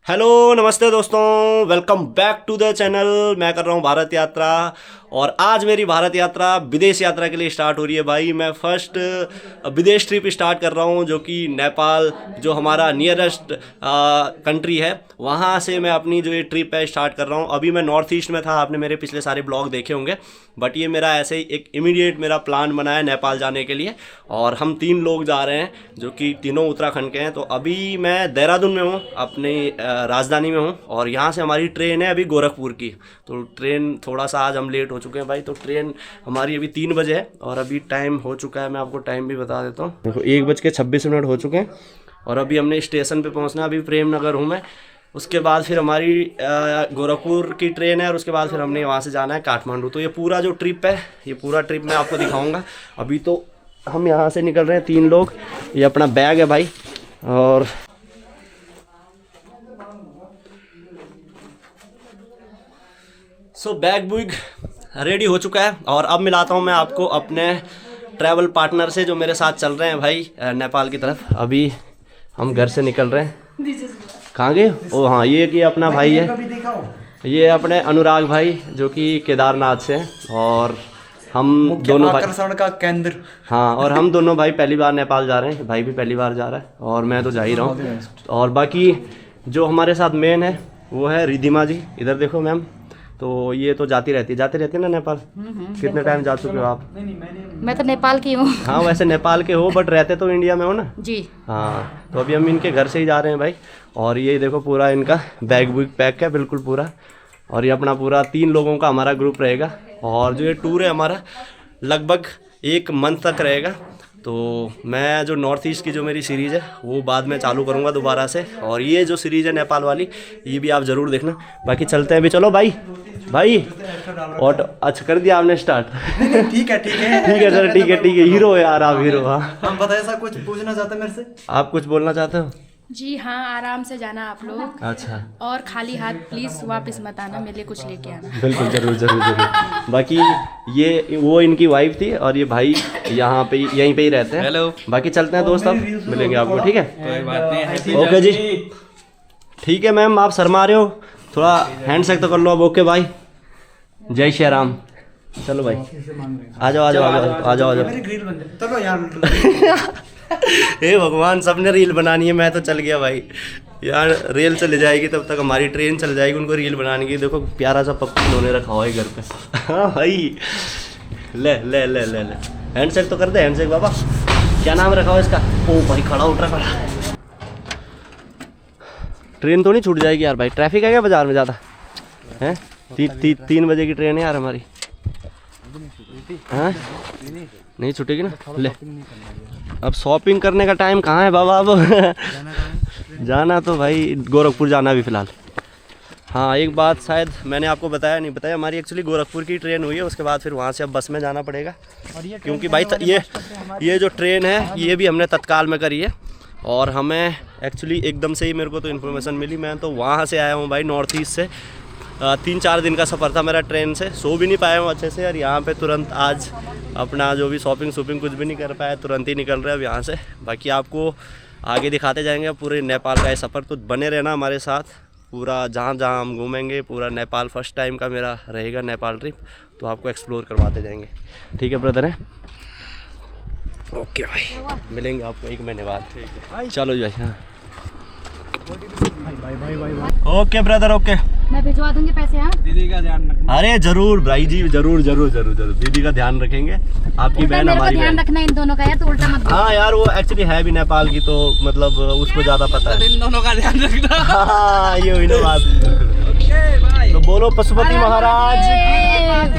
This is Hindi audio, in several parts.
हेलो नमस्ते दोस्तों, welcome back to the channel. मैं कर रहा हूँ भारत यात्रा और आज मेरी भारत यात्रा विदेश यात्रा के लिए स्टार्ट हो रही है। भाई मैं फर्स्ट विदेश ट्रिप स्टार्ट कर रहा हूँ जो कि नेपाल, जो हमारा नियरेस्ट कंट्री है, वहाँ से मैं अपनी जो ये ट्रिप है स्टार्ट कर रहा हूँ। अभी मैं नॉर्थ ईस्ट में था, आपने मेरे पिछले सारे ब्लॉग देखे होंगे, बट ये मेरा ऐसे ही एक इमीडिएट मेरा प्लान बना है नेपाल जाने के लिए। और हम 3 लोग जा रहे हैं जो कि तीनों उत्तराखंड के हैं। तो अभी मैं देहरादून में हूँ, अपनी राजधानी में हूँ, और यहाँ से हमारी ट्रेन है अभी गोरखपुर की। तो ट्रेन थोड़ा सा आज हम लेट हो चुके हैं भाई। तो ट्रेन हमारी अभी 3 बजे है और अभी टाइम हो चुका है, मैं आपको टाइम भी बता देता हूँ। देखो 1:26 हो चुके हैं और अभी हमने स्टेशन पे पहुँचना है। अभी प्रेम नगर हूँ मैं। उसके बाद फिर हमारी गोरखपुर की ट्रेन है और उसके बाद फिर हमने वहाँ से जाना है काठमांडू। तो ये पूरा जो ट्रिप है, ये पूरा ट्रिप मैं आपको दिखाऊंगा। अभी तो हम यहाँ से निकल रहे हैं 3 लोग। ये अपना बैग है भाई, और बैग बुग रेडी हो चुका है। और अब मिलाता हूँ मैं आपको अपने ट्रैवल पार्टनर से जो मेरे साथ चल रहे हैं भाई नेपाल की तरफ। अभी हम घर से निकल रहे हैं। कहाँ गए? ओ हाँ, ये अपना भाई है, ये अपने अनुराग भाई जो कि केदारनाथ से हैं। और हम दोनों आकर्षण का केंद्र। हाँ, और हम दोनों भाई पहली बार नेपाल जा रहे हैं। भाई भी पहली बार जा रहा है और मैं तो जा ही रहा हूँ। और बाकी जो हमारे साथ मेन है वो है रिधिमा जी। इधर देखो मैम, तो ये तो जाती रहती है ना नेपाल। कितने टाइम जा चुके हो आप? मैं तो नेपाल की हूँ। हाँ, वैसे नेपाल के हो बट रहते तो इंडिया में हो ना जी। हाँ, तो अभी हम इनके घर से ही जा रहे हैं भाई। और ये देखो पूरा इनका बैग बुग पैक है बिल्कुल पूरा। और ये अपना पूरा 3 लोगों का हमारा ग्रुप रहेगा। और जो ये टूर है हमारा लगभग 1 मंथ तक रहेगा। तो मैं जो नॉर्थ ईस्ट की जो मेरी सीरीज़ है वो बाद में चालू करूँगा दोबारा से। और ये जो सीरीज़ है नेपाल वाली, ये भी आप ज़रूर देखना। बाकी चलते हैं अभी। चलो भाई ऑटो अच्छा कर दिया आपने स्टार्ट। ठीक है सर, ठीक है हीरो हो यार आप, हीरो। हाँ, हम बताइए, ऐसा कुछ पूछना चाहते हैं मेरे से? आप कुछ बोलना चाहते हो? जी हाँ, आराम से जाना आप लोग। अच्छा, और खाली हाथ प्लीज वापस मत आना, मेरे लिए कुछ लेके आना। बिल्कुल जरूर। बाकी ये वो इनकी वाइफ थी और ये भाई यहाँ पे यहीं पे ही रहते हैं। हेलो। बाकी चलते हैं दोस्त, अब मिलेंगे आपको। ठीक है, कोई बात नहीं। ओके जी, ठीक है मैम। आप शर्मा रहे हो, थोड़ा हैंड शेक तो कर लो अब। ओके भाई, जय श्री राम। चलो भाई, आ जाओ। चलो यार। हे भगवान, सबने रील बनानी है। मैं तो चल गया भाई यार। रेल चली जाएगी तब तक हमारी ट्रेन चल जाएगी, उनको रील बनाने की। देखो प्यारा सा पप्पी उन्होंने रखा हुआ है घर पे। हाँ भाई, ले हैंडशेक तो कर दे। हैंडशेक बाबा, क्या नाम रखा हुआ इसका? ओ भाई, खड़ा उठ रहा। ट्रेन तो नहीं छूट जाएगी यार भाई? ट्रैफिक है क्या बाजार में ज़्यादा? हैं 3 बजे की ट्रेन है यार हमारी। हाँ, नहीं छूटेगी ना। ले, अब शॉपिंग करने का टाइम कहाँ है बाबा? अब जाना तो भाई गोरखपुर जाना अभी फ़िलहाल। हाँ, एक बात शायद मैंने आपको नहीं बताया, हमारी एक्चुअली गोरखपुर की ट्रेन हुई है। उसके बाद फिर वहाँ से अब बस में जाना पड़ेगा, क्योंकि भाई ये जो ट्रेन है ये भी हमने तत्काल में करी है। और हमें एक्चुअली एकदम से ही मेरे को तो इन्फॉर्मेशन मिली। मैं तो वहाँ से आया हूँ भाई, नॉर्थ ईस्ट से। 3-4 दिन का सफ़र था मेरा ट्रेन से। सो भी नहीं पाया हूँ अच्छे से। और यहाँ पे तुरंत आज अपना जो भी शॉपिंग कुछ भी नहीं कर पाया, तुरंत ही निकल रहे हैं अब यहाँ से। बाकी आपको आगे दिखाते जाएंगे पूरे नेपाल का ये सफ़र। तो बने रहना हमारे साथ, पूरा जहाँ हम घूमेंगे पूरा नेपाल। फर्स्ट टाइम का मेरा रहेगा नेपाल ट्रिप, तो आपको एक्सप्लोर करवाते जाएंगे। ठीक है ब्रदर है? ओके भाई, मिलेंगे आपको 1 महीने बाद। चलो जी। हाँ, ओके ब्रदर, ओके। मैं भिजवा दूंगी पैसे। हाँ, दीदी का ध्यान रखना। अरे जरूर भाई जी, जरूर। दीदी का ध्यान रखेंगे। आपकी बहन हमारी ध्यान रखना इन दोनों का यार, तो उल्टा मत। हाँ यार, वो एक्चुअली है भी नेपाल की, तो मतलब उसको ज्यादा पता है। इन दोनों का ध्यान रखना। हाँ, ये हुई ना बात। तो बोलो पशुपति महाराज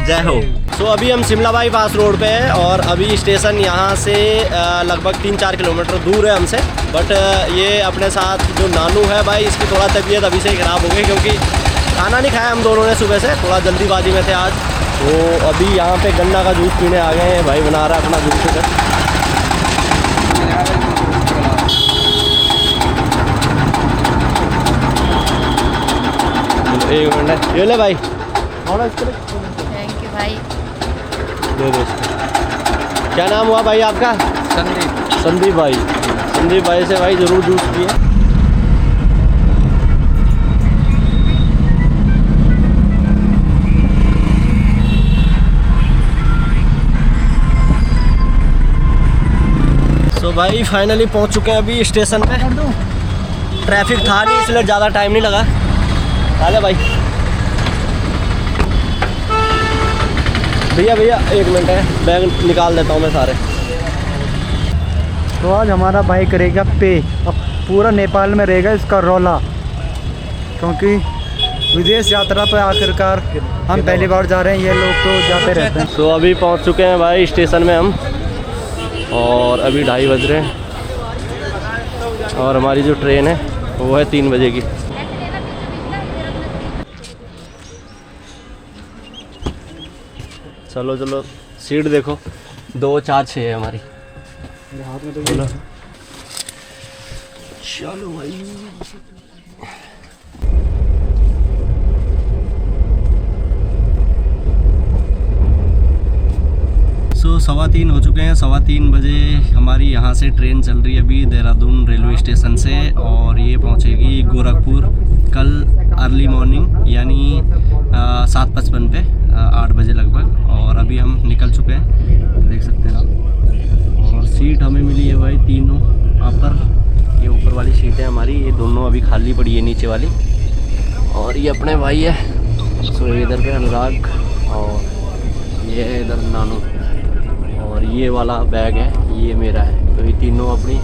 जय हो। सो अभी हम शिमला बाईपास रोड पे है और अभी स्टेशन यहाँ से लगभग 3-4 किलोमीटर दूर है हमसे। बट ये अपने साथ जो नानू है भाई, इसकी थोड़ा तबीयत अभी से ही ख़राब हो गई, क्योंकि खाना नहीं खाया हम दोनों ने सुबह से, थोड़ा जल्दीबाजी में थे आज। तो अभी यहाँ पे गन्ना का जूस पीने आ गए हैं भाई, बना रहा है अपना जूस इधर। एक मिनट, ये ले भाई। थैंक यू भाई। दे दो। क्या नाम हुआ भाई आपका? संदीप भाई से भाई ज़रूर जूस पिए। भाई फाइनली पहुंच चुके हैं अभी स्टेशन पे। ट्रैफिक था नहीं इसलिए ज़्यादा टाइम नहीं लगा। आ जा भाई। भैया भैया 1 मिनट है, बैग निकाल देता हूँ मैं सारे। तो आज हमारा बाइक रहेगा पे, अब पूरा नेपाल में रहेगा इसका रौला, क्योंकि विदेश यात्रा पर आखिरकार हम पहली बार जा रहे हैं, ये लोग तो जाते रहते हैं। तो अभी पहुंच चुके हैं भाई स्टेशन में हम, और अभी 2:30 बज रहे हैं और हमारी जो ट्रेन है वो है 3 बजे की। चलो चलो सीट देखो, 2 4 6 है हमारी। चलो चलो भाई। सो 3:15 हो चुके हैं। 3:15 बजे हमारी यहाँ से ट्रेन चल रही है अभी देहरादून रेलवे स्टेशन से, और ये पहुँचेगी गोरखपुर कल अर्ली मॉर्निंग, यानी 7:55 पे 8 बजे लगभग। और अभी हम निकल चुके हैं, देख सकते हैं आप। और सीट हमें मिली है भाई तीनों अपर, ये ऊपर वाली सीट है हमारी, ये दोनों अभी खाली पड़ी है नीचे वाली। और ये अपने भाई है, सो इधर पे अनुराग, और ये है इधर नानू, और ये वाला बैग है ये मेरा है। तो ये तीनों अपनी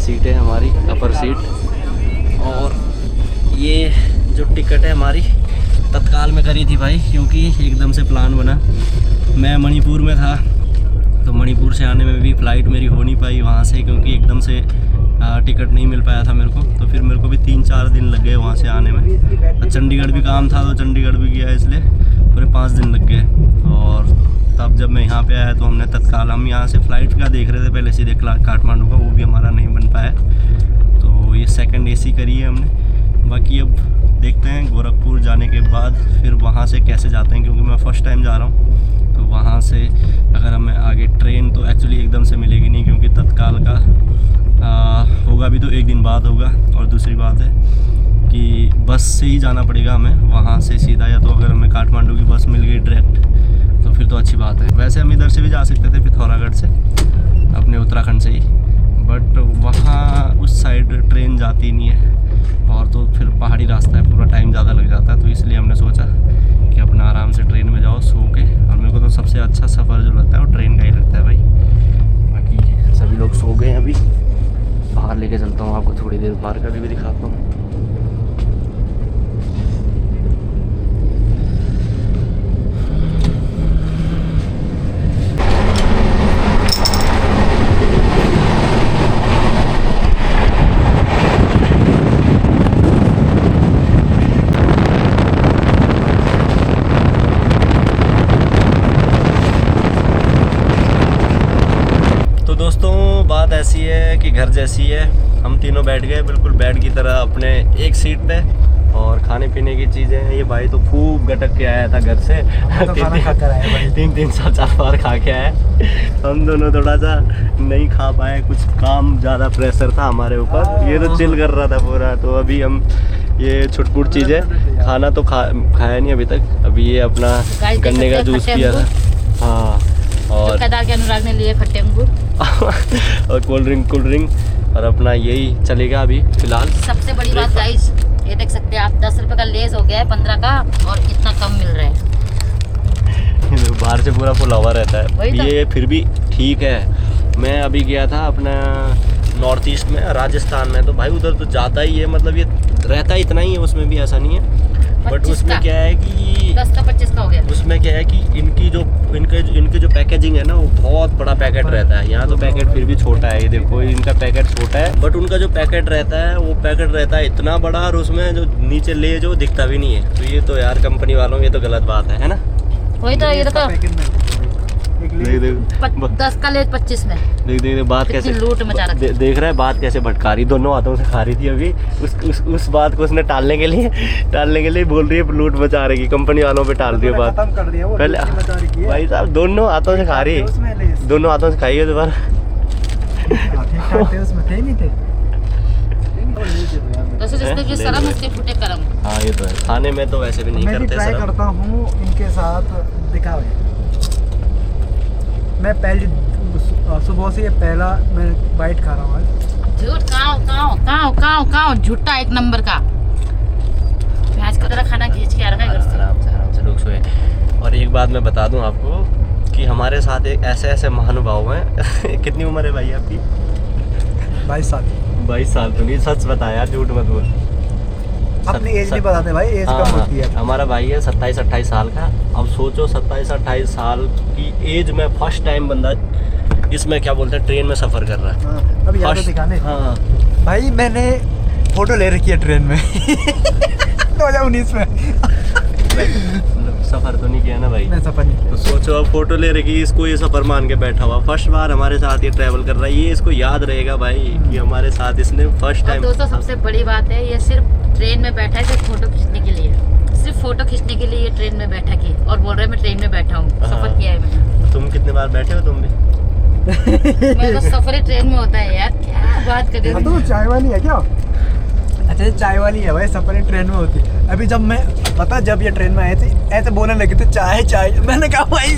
सीटें हमारी अपर सीट। और ये जो टिकट है हमारी तत्काल में करी थी भाई, क्योंकि एकदम से प्लान बना। मैं मणिपुर में था, तो मणिपुर से आने में भी फ़्लाइट मेरी हो नहीं पाई वहाँ से, क्योंकि एकदम से टिकट नहीं मिल पाया था मेरे को। तो फिर मेरे को भी 3-4 दिन लग गए वहाँ से आने में। चंडीगढ़ भी काम था तो चंडीगढ़ भी गया, इसलिए पूरे 5 दिन लग गए। और तब जब मैं यहाँ पे आया तो हमने तत्काल, हम यहाँ से फ़्लाइट का देख रहे थे पहले सीधे काठमांडू का, वो भी हमारा नहीं बन पाया। तो ये सेकंड AC करी है हमने। बाकी अब देखते हैं गोरखपुर जाने के बाद फिर वहाँ से कैसे जाते हैं, क्योंकि मैं फ़र्स्ट टाइम जा रहा हूँ। तो वहाँ से अगर हमें आगे ट्रेन तो एक्चुअली एकदम से मिलेगी नहीं, क्योंकि तत्काल का होगा भी तो 1 दिन बाद होगा। और दूसरी बात है कि बस से ही जाना पड़ेगा हमें वहाँ से सीधा, या तो अगर हमें काठमांडू की बस मिल गई डायरेक्ट तो फिर तो अच्छी बात है। वैसे हम इधर से भी जा सकते थे पिथौरागढ़ से, अपने उत्तराखंड से ही, बट वहाँ उस साइड ट्रेन जाती नहीं है, और तो फिर पहाड़ी रास्ता है, पूरा टाइम ज़्यादा लग जाता है। तो इसलिए हमने सोचा कि अपना आराम से ट्रेन में जाओ सो के। और मेरे को तो सबसे अच्छा सफ़र जो लगता है वो ट्रेन का ही लगता है भाई। बाकी सभी लोग सो गए हैं, अभी बाहर लेके चलता हूँ आपको, थोड़ी देर बाहर का भी दिखाता हूँ। दोस्तों बात ऐसी है कि घर जैसी है, हम तीनों बैठ गए बिल्कुल बेड की तरह अपने एक सीट पे। और खाने पीने की चीज़ें हैं, ये भाई तो खूब गटक के आया था घर से, 3 4 बार खा के आया। हम दोनों थोड़ा सा नहीं खा पाए, कुछ काम ज़्यादा प्रेशर था हमारे ऊपर। ये तो चिल कर रहा था पूरा। तो अभी हम ये छुटपुट चीज़ें, खाना तो खाया नहीं अभी तक। अभी ये अपना गन्ने का जूस पिया था, हाँ, और केदार के अनुराग ने लिए खट्टे अंगूर और कोल्ड ड्रिंक और अपना यही चलेगा अभी फिलहाल। सबसे बड़ी बात गाइस, ये देख सकते हैं आप, 10 रुपए का लेस हो गया है 15 का, और कितना कम मिल रहा है। बाहर से पूरा फुला हुआ रहता है, तो। ये फिर भी ठीक है। मैं अभी गया था अपना नॉर्थ ईस्ट में, राजस्थान में, तो भाई उधर तो जाता ही है, मतलब ये रहता है इतना ही है, उसमें भी ऐसा नहीं है। बट उसमें क्या है कि 10 का 25 का हो गया। उसमें क्या है कि इनके जो पैकेजिंग है ना, वो बहुत बड़ा पैकेट रहता है। यहाँ तो पैकेट फिर भी छोटा है, ये देखो इनका पैकेट छोटा है, बट उनका जो पैकेट रहता है वो पैकेट रहता है इतना बड़ा, और उसमें जो नीचे ले जो दिखता भी नहीं है। तो ये तो यार कंपनी वालों ये तो गलत बात है ना। वही तो, ये देखो देख 10 का लेस 25 में। देख बात कैसे लूट मचा रखी। देख रहा है बात कैसे भटका रही, दोनों हाथों से खा रही थी अभी। उस बात को उसने टालने के लिए बोल रही है लूट मचा रही, कंपनी वालों पे टाल रही है बात। पहले भाई साहब दोनों हाथों से खा रही है, दोनों हाथों से खाई है दोबारा। हाँ ये तो है, खाने में तो वैसे भी नहीं करते। मैं ट्राई करता हूँ इनके साथ, दिखाओ। मैं पहली सुबह से ये पहला मैं बाइट खा रहा हूँ आज। झूठ काओ झूठा एक नंबर का। आज का तरह खाना खींच के आ रहा है घर से। आराम से लोग सोए। और एक बात मैं बता दूं आपको कि हमारे साथ एक ऐसे महानुभाव हैं। कितनी उम्र है भाई आपकी? 22 साल। 22 साल तो नहीं, सच बताया, झूठ मत बोल। अपनी एज नहीं बताते भाई, एज कम होती है। हमारा भाई है 27-28 साल का। अब सोचो 27-28 साल की एज में फर्स्ट टाइम बंदा इसमें क्या बोलते हैं ट्रेन में सफ़र कर रहा है। अब यहाँ तो दिखाने। हाँ भाई मैंने फोटो ले रखी है ट्रेन में 2019 में। सफ़र तो नहीं किया ना भाई? मैं सफ़र नहीं किया। तो सोचो अब फोटो ले रखी, इसको ये सफ़र मान के बैठा हुआ, फर्स्ट बार हमारे साथ ये ट्रैवल कर रहा है। ये इसको याद रहेगा भाई कि हमारे साथ इसने फर्स्ट टाइम। दोस्तों सबसे बड़ी बात है, ये सिर्फ ट्रेन में बैठा है सिर्फ फोटो खींचने के लिए। सिर्फ फोटो खींचने के लिए ये ट्रेन में बैठा की और बोल रहे मैं ट्रेन में बैठा हूँ, सफर किया है मैंने। तुम कितने बार बैठे हो तुम भी? मेरा तो सफर ही ट्रेन में होता है यार, क्या बात कर रहे हो। तो चाय वाली है क्या? अच्छा चाय वाली है भाई, सफर ट्रेन में होती है। अभी जब मैं पता जब ये ट्रेन में आए थे ऐसे बोलने लगे थे चाय चाय। मैंने कहा भाई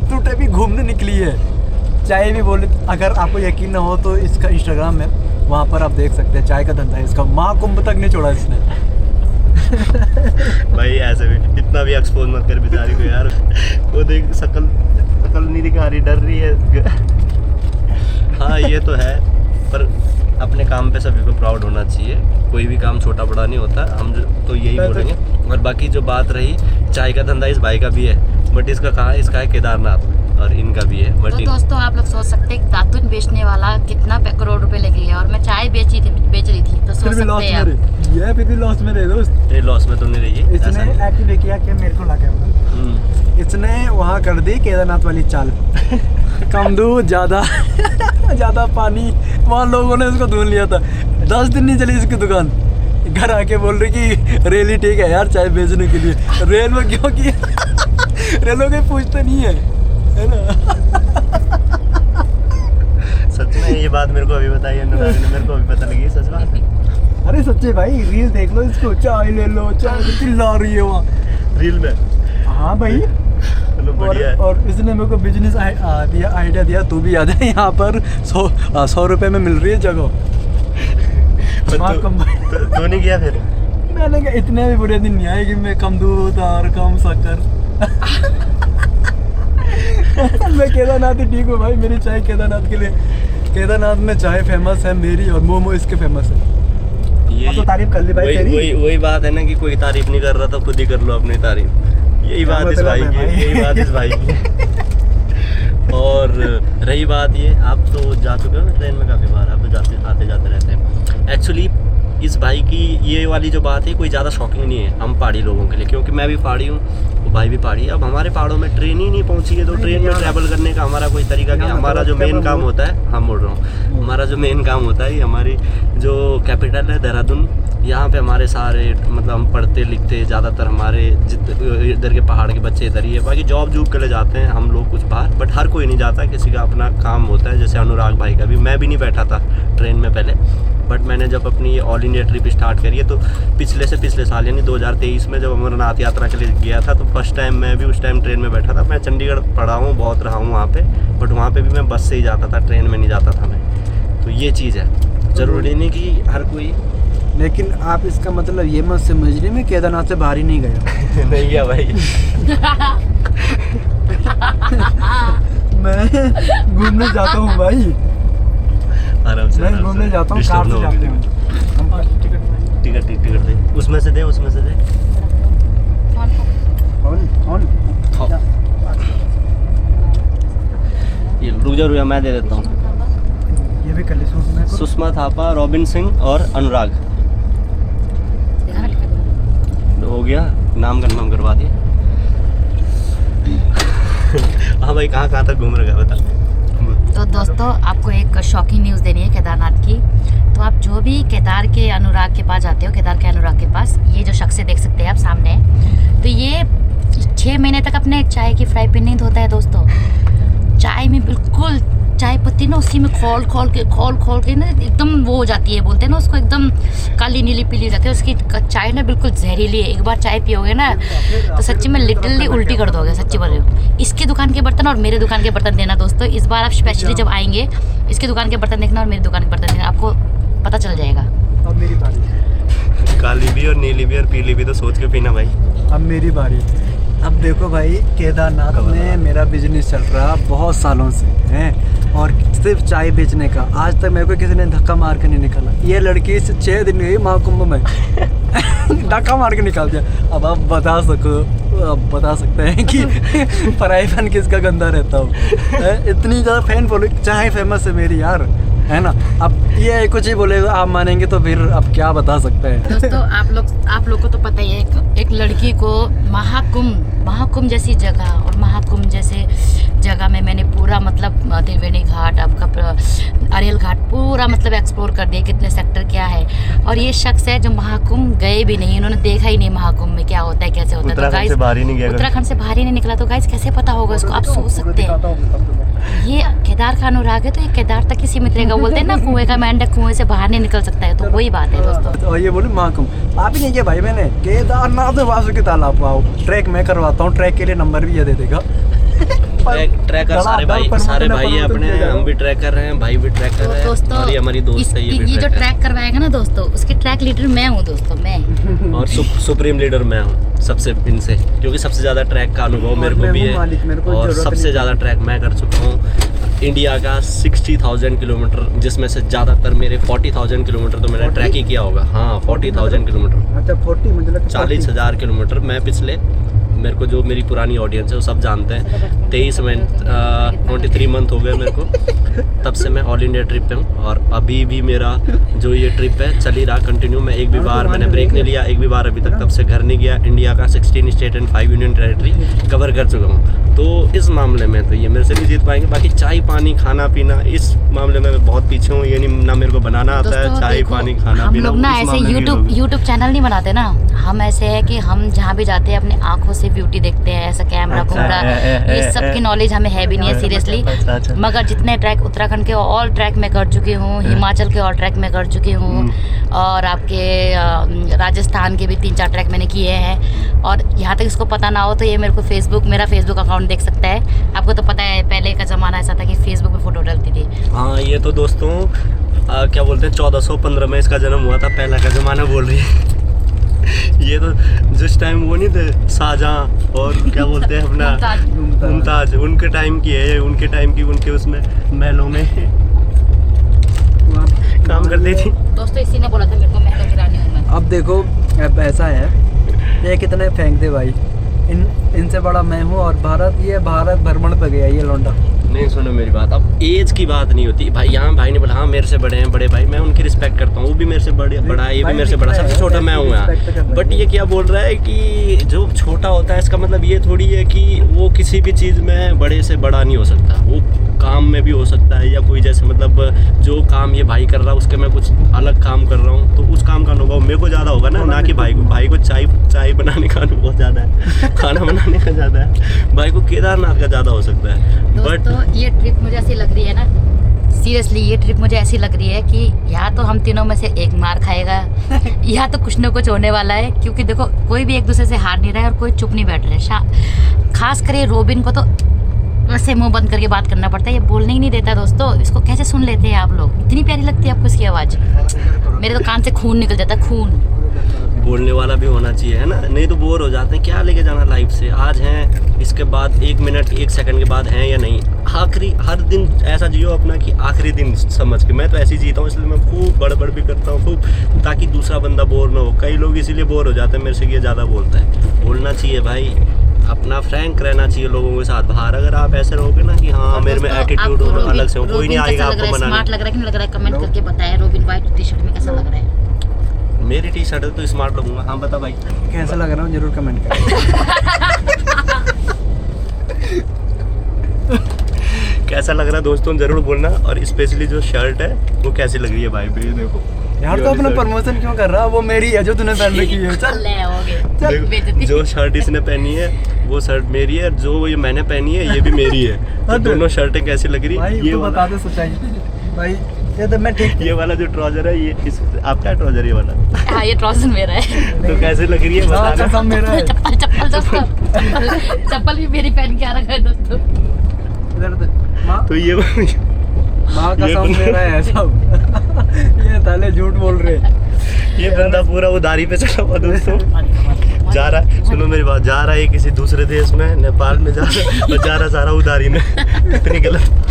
तू ट्रेन भी घूमने निकली है, चाय भी बोले। अगर आपको यकीन ना हो तो इसका इंस्टाग्राम में वहाँ पर आप देख सकते हैं, चाय का धंधा है इसका। महाकुंभ तक नहीं छोड़ा इसने। भाई ऐसे भी इतना भी एक्सपोज मत कर बेचारी को यार। वो देख शकल नहीं दिखा रही, डर रही है। हाँ ये तो है, पर अपने काम पे सभी को प्राउड होना चाहिए। कोई भी काम छोटा बड़ा नहीं होता, हम तो यही बोलेंगे। और बाकी जो बात रही, चाय का धंधा इस भाई का भी है, बट इसका कहाँ है? इसका है केदारनाथ और इनका भी है। बट तो दोस्तों आप लोग सोच सकते हैं दातुन बेचने वाला कितना करोड़ रुपए लेके गया, और मैं चाय बेच रही थी तो सोच सकते हैं आप। ये फिर भी लॉस में रहे दोस्त। ये लॉस में तो नहीं रही है। इसने एक्चुअली किया कि मेरे को लगा इसने वहाँ कर दी केदारनाथ वाली चाल। कम दूध ज़्यादा पानी। वहाँ लोगों ने उसको ढूंढ लिया था। 10 दिन नहीं चली इसकी दुकान। घर आके बोल रही कि रेल ही ठीक है यार चाय बेचने के लिए। रेल में क्यों किया? रेलों के पूछते नहीं है ना। सच में ये बात मेरे को अभी बताई अनुराग ने, मेरे को अभी पता लगी। सच बात है। अरे सच्चे भाई, रील देख लो इसको, चाय ले लो, चाय चिल्ला रही है वहाँ रील में। हाँ भाई। चलो बढ़िया है। और इसने मेरे को बिजनेस आइडिया दिया, तू भी आ जा यहाँ पर 100 रुपए में मिल रही है जगह। तो नहीं किया फिर? मैंने कहा इतने भी बुरे दिन नहीं आए कि मैं कम दूध और कम शक्कर। मैं केदारनाथ ही ठीक हूँ भाई, मेरी चाय केदारनाथ के लिए। केदारनाथ में चाय फेमस है मेरी, और मोमो इसके फेमस है। ये तो तारीफ कर ली भाई तेरी। वही बात है ना कि कोई तारीफ नहीं कर रहा था, खुद ही कर लो अपनी तारीफ। यही बात इस भाई की, यही बात इस भाई की। और रही बात ये, आप तो जा चुके हो ना ट्रेन में काफ़ी बार, आप तो आते जाते रहते हैं। एक्चुअली इस भाई की ये वाली जो बात है कोई ज़्यादा शॉकिंग नहीं है हम पहाड़ी लोगों के लिए, क्योंकि मैं भी पहाड़ी हूँ, वो भाई भी पहाड़ी है। अब हमारे पहाड़ों में ट्रेन ही नहीं पहुँची है, तो ट्रेन में ट्रैवल करने का हमारा कोई तरीका क्या? हमारा जो मेन काम होता है, हम बोल रहा हूँ, हमारा जो मेन काम होता है, हमारी जो कैपिटल है देहरादून, यहाँ पे हमारे सारे मतलब हम पढ़ते लिखते ज़्यादातर हमारे इधर के पहाड़ के बच्चे इधर ही है। बाकी जॉब के लिए जाते हैं हम लोग कुछ बाहर, बट हर कोई नहीं जाता, किसी का अपना काम होता है। जैसे अनुराग भाई का भी, मैं भी नहीं बैठा था ट्रेन में पहले, बट मैंने जब अपनी ये ऑल इंडिया ट्रिप स्टार्ट करी है तो पिछले साल यानी 2023 में जब अमरनाथ यात्रा के लिए गया था, तो फर्स्ट टाइम मैं भी उस टाइम ट्रेन में बैठा था। मैं चंडीगढ़ पढ़ा हूँ, बहुत रहा हूँ वहाँ पे, बट वहाँ पे भी मैं बस से ही जाता था, ट्रेन में नहीं जाता था मैं। तो ये चीज़ है, ज़रूरी नहीं कि हर कोई। लेकिन आप इसका मतलब ये मत समझिए मैं केदारनाथ से बाहर ही नहीं गया। नहीं गया भाई। मैं घूमने जाता हूँ भाई, आराम से। मैं घूमने जाता हूँ, कार से जाते हैं। टिकट दे, उसमें से दे। कौन? ये रुक जा, मैं दे देता हूँ। ये भी कर ली सुषमा थापा, रॉबिन सिंह और अनुराग। हो गया, नाम कन्फर्म करवा दिए। हाँ भाई, कहाँ तक घूम रहे बता। तो दोस्तों आपको एक शॉकिंग न्यूज़ देनी है केदारनाथ की। तो आप जो भी केदार के अनुराग के पास जाते हो, केदार के अनुराग के पास, ये जो शख्स देख सकते हैं आप सामने, तो ये 6 महीने तक अपने चाय की फ्राई पैन नहीं धोता है दोस्तों। चाय में बिल्कुल चाय पत्ती ना उसी में खोल खोल के ना एकदम वो हो जाती है, बोलते हैं ना उसको, एकदम काली नीली पीली हो जाती है उसकी चाय ना, बिल्कुल जहरीली है। एक बार चाय पियोगे ना तो सच्ची में लिटरली उल्टी कर दोगे, सच्ची बोल रही हूँ। इसकी दुकान के बर्तन और मेरे दुकान के बर्तन देना दोस्तों, इस बार आप स्पेशली जब आएंगे इसकी दुकान के बर्तन देखना और मेरी दुकान के बर्तन देखना, आपको पता चल जाएगा। अब मेरी बारी। काली भी और नीली भी और पीली भी तो सोच के पीना भाई। अब मेरी बारी। अब देखो भाई, केदारनाथ में मेरा बिजनेस चल रहा बहुत सालों से है, और सिर्फ चाय बेचने का। आज तक मेरे को किसी ने धक्का मार के नहीं निकाला। ये लड़की 6 दिन गई महाकुंभ में धक्का मार के निकाल दिया। अब आप बता सकते हैं कि पराई फैन किसका गंदा रहता हो। इतनी ज़्यादा फैन फॉलोइंग, चाय फेमस है मेरी यार, है ना। अब ये कुछ ही बोलेगा आप मानेंगे तो फिर अब क्या बता सकते हैं। दोस्तों आप लोग को तो पता ही है, एक लड़की को महाकुंभ जैसी जगह और महाकुंभ जैसे जगह में मैंने पूरा मतलब त्रिवेणी घाट, आपका अरेल घाट पूरा मतलब एक्सप्लोर कर दिया, कितने सेक्टर क्या है। और ये शख्स है जो महाकुंभ गए भी नहीं, इन्होंने देखा ही नहीं महाकुंभ में क्या होता है, कैसे होता है। तो गाइस उत्तराखंड से बाहर ही नहीं निकला, तो गाइस कैसे पता होगा इसको, आप सोच सकते हैं। ये केदार का अनुराग है तो ये केदार तक ही सीमित रहेगा। बोलते हैं ना कुएं का मेंढक कुएं से बाहर नहीं निकल सकता है, तो वही बात है दोस्तों। और ये बोले महाकुंभ आप ही नहीं किया भाई, मैंने केदारनाथ में वासुकी तालाब आओ, ट्रैक मैं करवाता हूँ, ट्रैक के लिए नंबर भी ये दे देगा। ट्रैकर सारे भाई हैं अपने, हम भी ट्रैक कर रहे हैं, भाई भी ट्रैक कर रहे हैं, और ये हमारी दोस्त है, ये जो ट्रैक करवाएगा ना दोस्तों, उसके ट्रैक लीडर मैं हूँ दोस्तों, मैं। और सुप्रीम लीडर मैं हूँ सबसे इनसे, क्योंकि सबसे ज्यादा ट्रैक का अनुभव मेरे को भी है, और सबसे ज्यादा ट्रैक मैं कर चुका हूँ इंडिया का 60,000 किलोमीटर, जिसमें से ज्यादातर मेरे 40,000 किलोमीटर तो मैंने ट्रैक ही किया होगा। हाँ 40,000 किलोमीटर। अच्छा 40 मुझे 40,000 किलोमीटर मैं पिछले, मेरे को जो मेरी पुरानी ऑडियंस है वो सब जानते हैं, 23 मंथ हो गए मेरे को, तब से मैं ऑल इंडिया ट्रिप पे हूँ। और अभी भी मेरा जो ये ट्रिप है चल ही रहा कंटिन्यू। मैं एक भी बार मैंने ब्रेक नहीं लिया, एक भी बार अभी तक तब से घर नहीं गया। इंडिया का 16 state and 5 union territory cover कर चुका हूँ। तो इस मामले में तो ये मेरे से नहीं जीत पाएंगे। बाकी चाय पानी खाना पीना इस मामले में मैं बहुत पीछे हूँ। ये नहीं ना मेरे को बनाना आता है चाय पानी खाना पीना। हम लोग ना ऐसे यूट्यूब चैनल नहीं बनाते ना, हम ऐसे है कि हम जहाँ भी जाते हैं अपने आँखों से ब्यूटी देखते हैं, ऐसा कैमरा कुमरा ये सब की नॉलेज हमें है भी नहीं है सीरियसली। मगर जितने ट्रैक उत्तराखंड के ऑल ट्रैक में कर चुकी हूँ, हिमाचल के ऑल ट्रैक में कर चुकी हूँ, और आपके राजस्थान के भी 3-4 ट्रैक मैंने किए हैं। और यहाँ तक इसको पता ना हो तो ये मेरे को मेरा फेसबुक अकाउंट देख सकता है। आपको तो पता है पहले का ज़माना ऐसा था कि फेसबुक पे फ़ोटो डलती थी। हाँ ये तो दोस्तों क्या बोलते हैं 1415 में इसका जन्म हुआ था, पहला का ज़माना बोल रही है। ये तो जिस टाइम वो नहीं थे शाहजहाँ और क्या बोलते हैं अपना मुमताज, उनके टाइम की है, उनके टाइम की उनके उसमें महलों में काम करती थी। दोस्तों इसी ने बोला था मेरे को, महलों की रानी हूँ मैं। अब देखो अब ऐसा है, ये कितने फेंक दे भाई, इनसे बड़ा मैं हूँ। और भारत भ्रमण पे गया ये लौंडा। नहीं सुनो मेरी बात, अब एज की बात नहीं होती भाई। यहाँ भाई ने बोला हाँ मेरे से बड़े हैं बड़े भाई, मैं उनकी रिस्पेक्ट करता हूँ, वो भी मेरे से बड़ा है, ये भी मेरे से बड़ा, सबसे छोटा मैं हूँ यहाँ। बट ये क्या बोल रहा है कि जो छोटा होता है इसका मतलब ये थोड़ी है कि वो किसी भी चीज़ में बड़े से बड़ा नहीं हो सकता। वो काम में भी हो सकता है, या कोई जैसे मतलब जो काम ये भाई कर रहा है उसके मैं कुछ अलग काम कर रहा हूँ, तो उस काम का अनुभव मेरे को ज़्यादा होगा ना कि भाई को चाय बनाने का अनुभव ज़्यादा है, खाना बनाने का ज़्यादा है, भाई को केदारनाथ का ज़्यादा हो सकता है। बट ये ट्रिप मुझे ऐसी लग रही है ना, सीरियसली ये ट्रिप मुझे ऐसी लग रही है कि या तो हम तीनों में से एक मार खाएगा या तो कुछ ना कुछ होने वाला है। क्योंकि देखो कोई भी एक दूसरे से हार नहीं रहा है और कोई चुप नहीं बैठ रहा है। खास कर रोबिन को तो ऐसे मुंह बंद करके बात करना पड़ता है, ये बोलने ही नहीं देता दोस्तों। इसको कैसे सुन लेते हैं आप लोग, इतनी प्यारी लगती है आपको इसकी आवाज़। मेरे तो कान से खून निकल जाता है, खून। बोलने वाला भी होना चाहिए है ना, नहीं तो बोर हो जाते हैं। क्या लेके जाना लाइफ से, आज हैं इसके बाद 1 मिनट 1 सेकंड के बाद हैं या नहीं। आखिरी हर दिन ऐसा जियो अपना कि आखिरी दिन समझ के। मैं तो ऐसे ही जीता हूँ, इसलिए मैं खूब बड़बड़ भी करता हूँ खूब, ताकि दूसरा बंदा बोर ना हो। कई लोग इसीलिए बोर हो जाते हैं मेरे से, ये ज़्यादा बोलता है। बोलना चाहिए भाई, अपना फ्रैंक रहना चाहिए लोगों के साथ बाहर। अगर आप ऐसे रहोगे ना कि हाँ मेरे में एटीट्यूड अलग से हो, कोई नहीं आएगा आपको बनाने। स्मार्ट लग रहा है कि नहीं लग रहा है, कमेंट करके बताएं। रोबिन व्हाइट टी शर्ट में कैसा लग रहा है? मेरी टी शर्ट है तो स्मार्ट लगूंगा। हाँ बता भाई कैसा लग रहा हूँ, जरूर कमेंट करें। कैसा लग रहा है दोस्तों जरूर बोलना, और स्पेशली जो शर्ट है वो कैसी लग रही है भाई पे, देखो यार तो अपना प्रमोशन क्यों कर रहा? वो मेरी है जो तूने पहन रखी है। चल ले हो गए चल। बेइज्जती। जो शर्ट इसने पहनी है वो शर्ट मेरी है, जो ये मैंने पहनी है ये भी मेरी है। तो हट। दोनों शर्टें कैसी लग रही? भाई ये तू बता वाला, दे सच्चाई भाई। ये तो मैं ठीक ये वाला जो ट्राउजर है ये इस आपका ट्राउजर ये वाला हाँ ये ट्राउजर मेरा है। तो कैसे लग रही है हाँ, बता सब मेरा है। चप्पल चप्पल दोस्तों चप्पल भी मेरी पहन के आ रखा है दोस्तों। इधर देख। माँ तो ये माँ का ये सब बंदा- मेरा है सब। ये ताले झूठ बोल रहे। ये बंदा पूरा उधारी पे चला हुआ दोस्तों। जा रहा है, सुनो मेरी बात, जा रहा है किसी दूसरे देश में, नेपाल में जा रहा है और जा रहा सारा उधारी में। इतनी गलत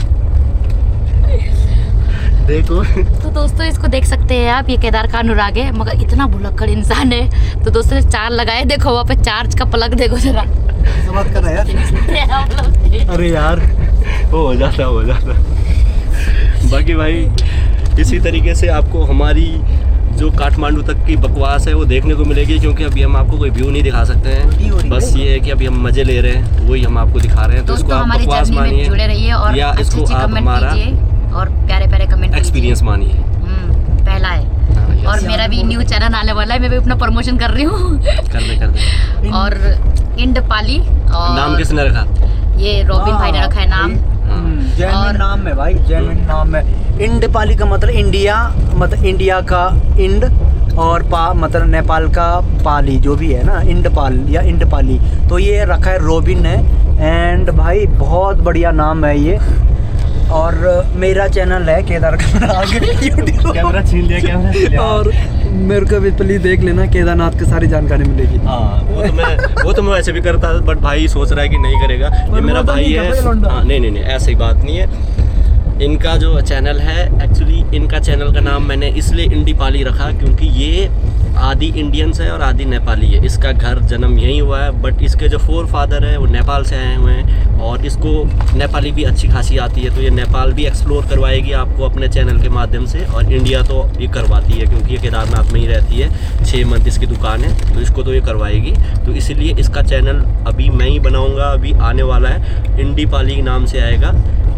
देखो। तो दोस्तों इसको देख सकते हैं आप, ये केदार का अनुराग है मगर इतना भुलक्कड़ इंसान है। तो दोस्तों चार लगाए, देखो वहाँ पे चार्ज का प्लग देखो जरा। बात कर रहा है यार। अरे यार हो जाता। बाकी भाई इसी तरीके से आपको हमारी जो काठमांडू तक की बकवास है वो देखने को मिलेगी, क्योंकि अभी हम आपको कोई व्यू नहीं दिखा सकते हैं। बस ये है कि अभी हम मजे ले रहे हैं, वही हम आपको दिखा रहे हैं। तो इसको दोस्तों आप हमारी बकवास जर्नी में मानिए जुड़े रहिए और या इसको अच्छी आप कमेंट हमारा कीजिए और प्यारे प्यारे कमेंट एक्सपीरियंस मानिए। पहला है। हाँ, और मेरा भी न्यू चैनल आने वाला है, मैं भी अपना प्रमोशन कर रही हूँ। कर दे। और इंड पाली और नाम किसने रखा? ये रॉबिन भाई ने रखा है नाम। जेन्युइन और- नाम है भाई, जेन्युइन नाम है। इंडपाली का मतलब इंडिया, मतलब इंडिया का इंड, और मतलब नेपाल का पाली जो भी है ना, इंडपाल या इंडपाली। तो ये रखा है रोबिन ने। एंड भाई बहुत बढ़िया नाम है ये। और मेरा चैनल है केदार का कैमरा छीन लिया। और मेरे को भी प्लीज देख लेना, केदारनाथ की सारी जानकारी मिलेगी। हाँ वो तो मैं वैसे भी करता, बट भाई सोच रहा है कि नहीं करेगा। ये मेरा वो तो भाई नहीं है। करता ये लौंडा। हाँ, नहीं ऐसी बात नहीं है। इनका जो चैनल है, एक्चुअली इनका चैनल का नाम मैंने इसलिए इंडी पाली रखा क्योंकि ये आधी इंडियंस है और आधी नेपाली है। इसका घर जन्म यहीं हुआ है, बट इसके जो फोर फादर है वो नेपाल से आए हुए हैं और इसको नेपाली भी अच्छी खासी आती है। तो ये नेपाल भी एक्सप्लोर करवाएगी आपको अपने चैनल के माध्यम से, और इंडिया तो ये करवाती है क्योंकि ये केदारनाथ में ही रहती है। 6 मंथ इसकी दुकान है, तो इसको तो ये करवाएगी। तो इसीलिए इसका चैनल अभी मैं ही बनाऊँगा, अभी आने वाला है, इंडी पाली नाम से आएगा।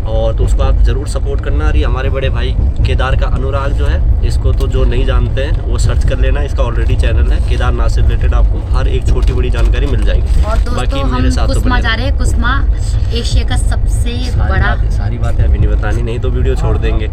और तो उसको आप ज़रूर सपोर्ट करना। और ये हमारे बड़े भाई केदार का अनुराग जो है, इसको तो जो नहीं जानते हैं वो सर्च कर लेना। इसका ऑलरेडी चैनल है, केदारनाथ से रिलेटेड आपको हर एक छोटी बड़ी जानकारी मिल जाएगी। और दोस्तों हम कुस्मा जा रहे हैं। कुस्मा एशिया का सबसे बड़ा। सारी बातें अभी नहीं बतानी, नहीं तो वीडियो छोड़ देंगे।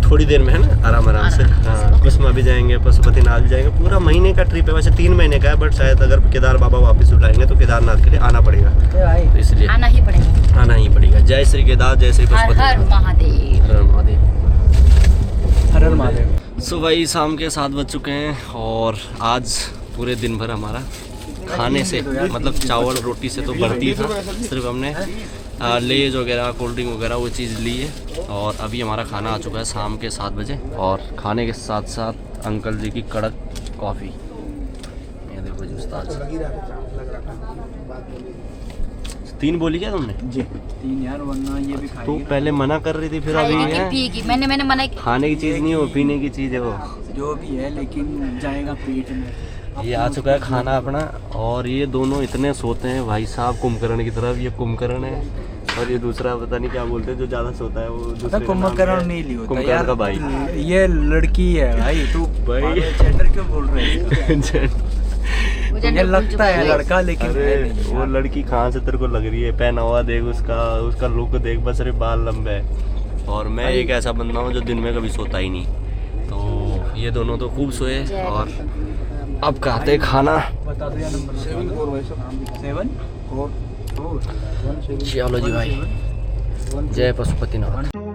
थोड़ी देर में है ना, आराम से। हाँ, कुस्मा भी जाएंगे, पशुपतिनाथ भी जाएंगे। पूरा महीने का ट्रिप है, वैसे 3 महीने का है, बट शायद अगर केदार बाबा वापस बुलाएंगे तो केदारनाथ के लिए आना पड़ेगा। तो इसलिए आना ही पड़ेगा। आना ही पड़ेगा। जय श्री केदार, जय श्री हर हर पशुपतिनाथ, महादेव। हर हर महादेव। हर हर महादेव। सो भाई शाम के 7 बज चुके हैं और आज पूरे दिन भर हमारा खाने से, मतलब चावल रोटी से तो बढ़ती था। सिर्फ हमने लेज वगैरह, कोल्ड ड्रिंक वगैरह वो चीज़ ली है। और अभी हमारा खाना आ चुका है शाम के 7 बजे, और खाने के साथ साथ अंकल जी की कड़क कॉफ़ी। ये देखो जी उस्ताद 3 बोली क्या तुमने? जी 3 यार, वरना ये भी तो पहले मना कर रही थी, फिर अभी खाएगी कि है। पिएगी? मैंने मना किया। खाने की चीज़ नहीं हो, पीने की चीज़ है वो। जो भी है, लेकिन जाएगा पेट में। ये आ चुका है खाना अपना, और ये दोनों इतने सोते हैं भाई साहब कुंभकर्ण की तरफ। ये कुंभकर्ण है और ये दूसरा पता नहीं क्या बोलते हैं जो ज्यादा सोता है, वो दूसरे का नाम कुंभकर्ण क्या है? नहीं लिया कुंभकर्ण का भाई। ये लड़की है भाई। तू भाई। जेंडर क्यों बोल रहे है? वो ये लगता है लड़का, लेकिन अरे है नहीं वो यार। लड़की कहाँ से तेरे को लग रही है? पहना हुआ देख उसका लुक देख, बस सिर्फ बाल लंबे है। और मैं एक ऐसा बंदा हूँ जो दिन में कभी सोता ही नहीं। तो ये दोनों तो खूब सोए, और अब खाते खाना। बता दो यार नंबर। 7 4 चलो जी भाई, जय पशुपतिनाथ।